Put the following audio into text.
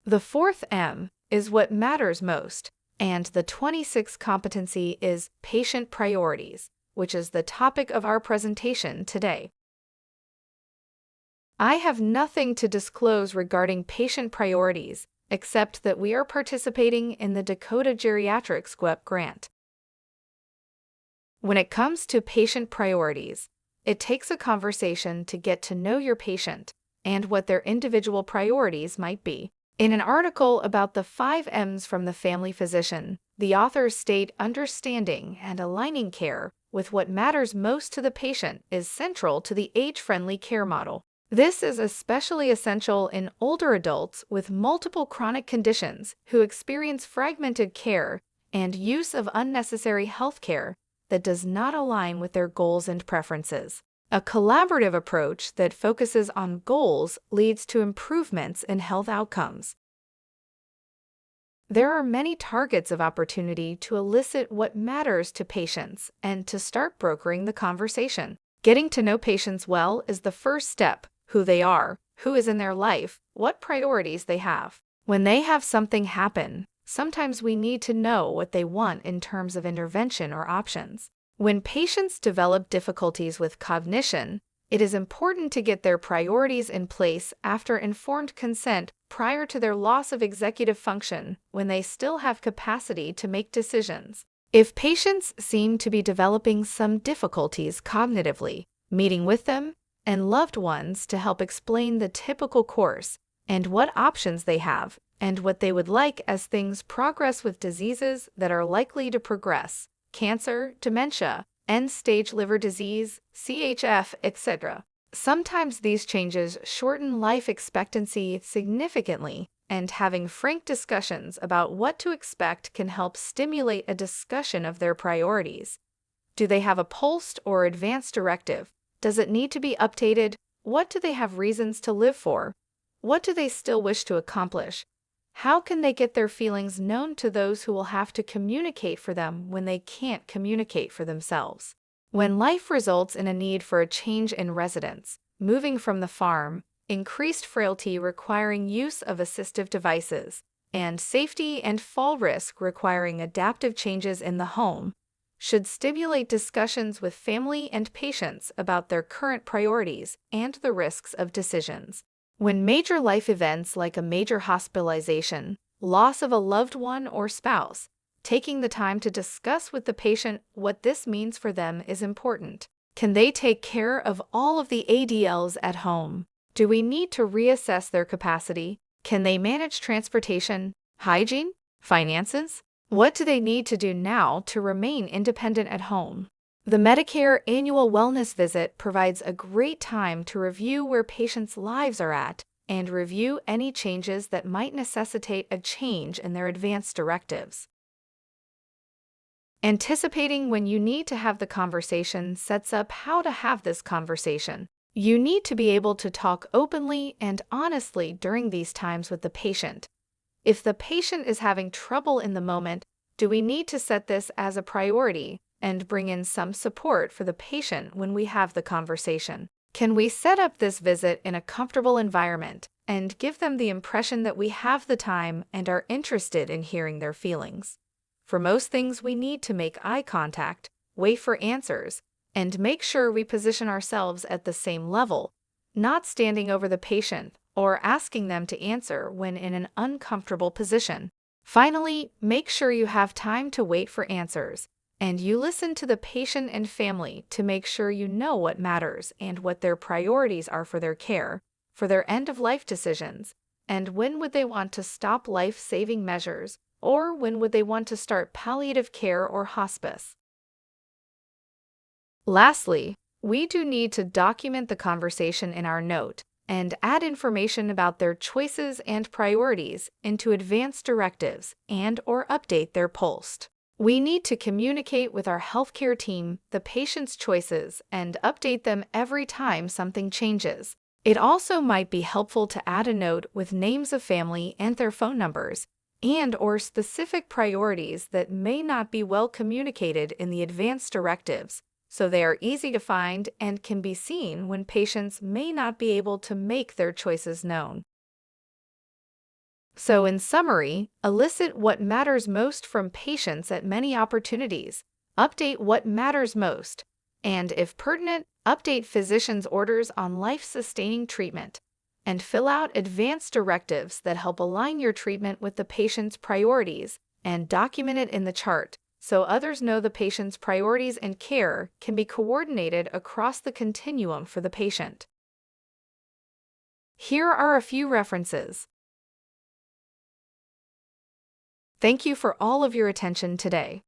The fourth M is what matters most, and the 26th competency is patient priorities, which is the topic of our presentation today. I have nothing to disclose regarding patient priorities, except that we are participating in the Dakota Geriatric SQEP grant. When it comes to patient priorities, it takes a conversation to get to know your patient and what their individual priorities might be. In an article about the 5 M's from the family physician, the authors state understanding and aligning care with what matters most to the patient is central to the age-friendly care model. This is especially essential in older adults with multiple chronic conditions who experience fragmented care and use of unnecessary health care that does not align with their goals and preferences. A collaborative approach that focuses on goals leads to improvements in health outcomes. There are many targets of opportunity to elicit what matters to patients and to start brokering the conversation. Getting to know patients well is the first step: who they are, who is in their life, what priorities they have. When they have something happen, sometimes we need to know what they want in terms of intervention or options. When patients develop difficulties with cognition, it is important to get their priorities in place after informed consent prior to their loss of executive function when they still have capacity to make decisions. If patients seem to be developing some difficulties cognitively, meeting with them and loved ones to help explain the typical course and what options they have and what they would like as things progress with diseases that are likely to progress: cancer, dementia, end-stage liver disease, CHF, etc. Sometimes these changes shorten life expectancy significantly, and having frank discussions about what to expect can help stimulate a discussion of their priorities. Do they have a POLST or advance directive? Does it need to be updated? What do they have reasons to live for? What do they still wish to accomplish? How can they get their feelings known to those who will have to communicate for them when they can't communicate for themselves? When life results in a need for a change in residence, moving from the farm, increased frailty requiring use of assistive devices, and safety and fall risk requiring adaptive changes in the home, should stimulate discussions with family and patients about their current priorities and the risks of decisions. When major life events like a major hospitalization, loss of a loved one or spouse, taking the time to discuss with the patient what this means for them is important. Can they take care of all of the ADLs at home? Do we need to reassess their capacity? Can they manage transportation, hygiene, finances? What do they need to do now to remain independent at home? The Medicare Annual Wellness Visit provides a great time to review where patients' lives are at and review any changes that might necessitate a change in their advance directives. Anticipating when you need to have the conversation sets up how to have this conversation. You need to be able to talk openly and honestly during these times with the patient. If the patient is having trouble in the moment, do we need to set this as a priority and bring in some support for the patient when we have the conversation? Can we set up this visit in a comfortable environment and give them the impression that we have the time and are interested in hearing their feelings? For most things, we need to make eye contact, wait for answers, and make sure we position ourselves at the same level, not standing over the patient or asking them to answer when in an uncomfortable position. Finally, make sure you have time to wait for answers, and you listen to the patient and family to make sure you know what matters and what their priorities are for their care, for their end-of-life decisions, and when would they want to stop life-saving measures, or when would they want to start palliative care or hospice. Lastly, we do need to document the conversation in our note and add information about their choices and priorities into advance directives and/or update their POLST. We need to communicate with our healthcare team the patient's choices and update them every time something changes. It also might be helpful to add a note with names of family and their phone numbers, and/or specific priorities that may not be well communicated in the advance directives, so they are easy to find and can be seen when patients may not be able to make their choices known. So, in summary, elicit what matters most from patients at many opportunities, update what matters most, and, if pertinent, update physicians' orders on life-sustaining treatment, and fill out advanced directives that help align your treatment with the patient's priorities, and document it in the chart so others know the patient's priorities and care can be coordinated across the continuum for the patient. Here are a few references. Thank you for all of your attention today.